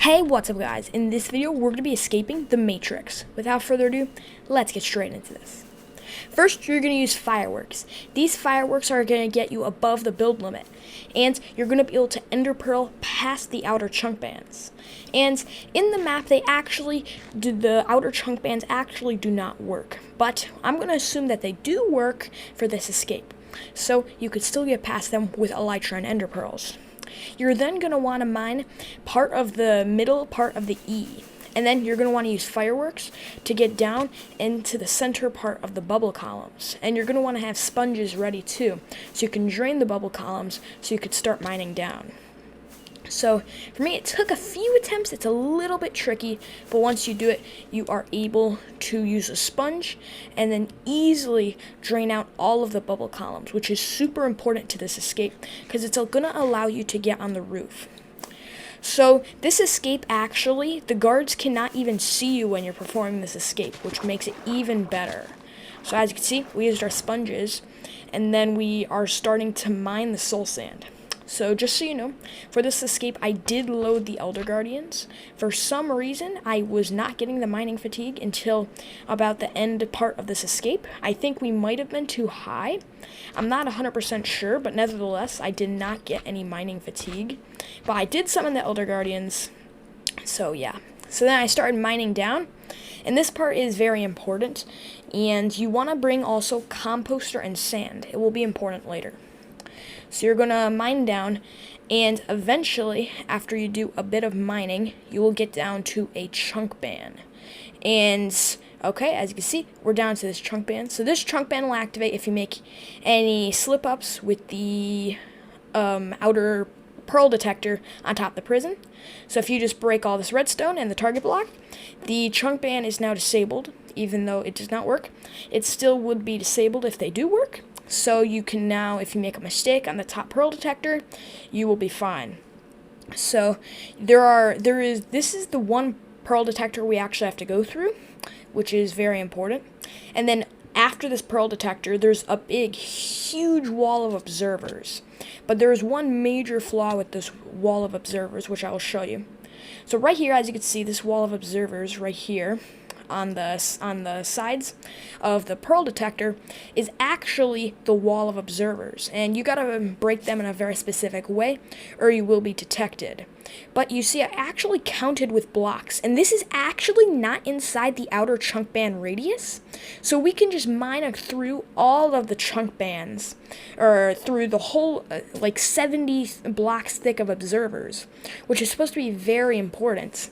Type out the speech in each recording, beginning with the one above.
Hey, what's up guys? In this video, we're going to be escaping the Matrix. Without further ado, let's get straight into this. First, you're going to use fireworks. These fireworks are going to get you above the build limit, and you're going to be able to ender pearl past the outer chunk bands. And in the map, the outer chunk bands actually do not work, but I'm going to assume that they do work for this escape. So you could still get past them with elytra and ender pearls. You're then going to want to mine part of the middle part of the E. And then you're going to want to use fireworks to get down into the center part of the bubble columns. And you're going to want to have sponges ready too, so you can drain the bubble columns so you could start mining down. So for me, it took a few attempts. It's a little bit tricky, but once you do it, you are able to use a sponge and then easily drain out all of the bubble columns, which is super important to this escape because it's going to allow you to get on the roof. So this escape, actually, the guards cannot even see you when you're performing this escape, which makes it even better. So as you can see, we used our sponges, and then we are starting to mine the soul sand. So just so you know, for this escape, I did load the Elder Guardians. For some reason, I was not getting the mining fatigue until about the end part of this escape. I think we might have been too high. I'm not 100% sure, but nevertheless, I did not get any mining fatigue. But I did summon the Elder Guardians, so yeah. So then I started mining down, and this part is very important, and you want to bring also composter and sand. It will be important later. So you're going to mine down, and eventually, after you do a bit of mining, you will get down to a chunk band. And, okay, as you can see, we're down to this chunk band. So this chunk band will activate if you make any slip-ups with the outer pearl detector on top of the prison. So if you just break all this redstone and the target block, the chunk band is now disabled, even though it does not work. It still would be disabled if they do work. So you can now, if you make a mistake on the top pearl detector, you will be fine. So this is the one pearl detector we actually have to go through, which is very important. And then after this pearl detector, there's a big, huge wall of observers. But there's one major flaw with this wall of observers, which I will show you. So right here, as you can see, this wall of observers right here, on the sides of the pearl detector is actually the wall of observers, and you gotta break them in a very specific way or you will be detected. But you see, I actually counted with blocks, and this is actually not inside the outer chunk band radius, so we can just mine through all of the chunk bands, or through the whole like 70 blocks thick of observers, which is supposed to be very important.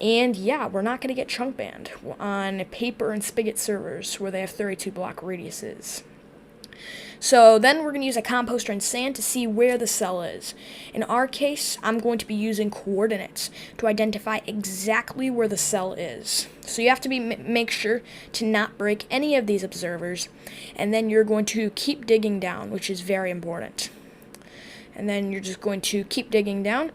And yeah, we're not going to get chunk banned on Paper and Spigot servers where they have 32 block radiuses. So then we're going to use a composter and sand to see where the cell is. In our case, I'm going to be using coordinates to identify exactly where the cell is. So you have to make sure to not break any of these observers, and then you're going to keep digging down, which is very important. And then you're just going to keep digging down.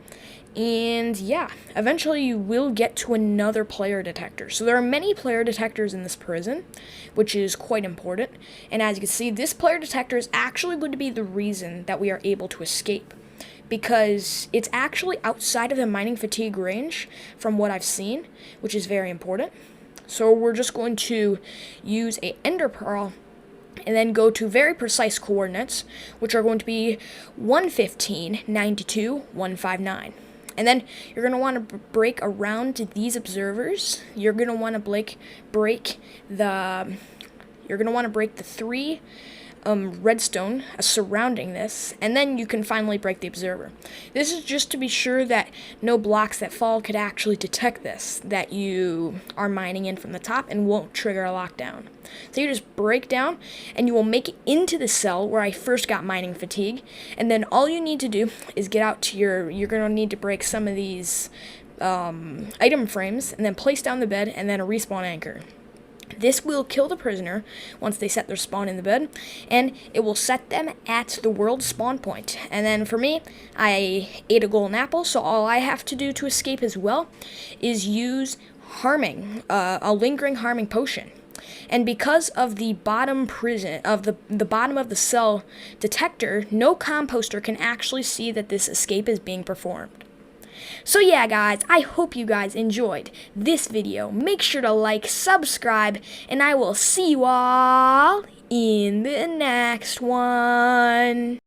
And yeah, eventually you will get to another player detector. So there are many player detectors in this prison, which is quite important. And as you can see, this player detector is actually going to be the reason that we are able to escape, because it's actually outside of the mining fatigue range from what I've seen, which is very important. So we're just going to use a ender pearl and then go to very precise coordinates, which are going to be 115, 92, 159. And then you're going to want to break around to these observers. You're going to want to break the three redstone surrounding this, and then you can finally break the observer. This is just to be sure that no blocks that fall could actually detect this, that you are mining in from the top, and won't trigger a lockdown. So you just break down, and you will make it into the cell where I first got mining fatigue, and then all you need to do is get out to you're going to need to break some of these item frames, and then place down the bed, and then a respawn anchor. This will kill the prisoner once they set their spawn in the bed, and it will set them at the world spawn point. And then for me, I ate a golden apple, so all I have to do to escape as well is use harming, a lingering harming potion. And because of the bottom the bottom of the cell detector, no composter can actually see that this escape is being performed. So yeah, guys, I hope you guys enjoyed this video. Make sure to like, subscribe, and I will see you all in the next one.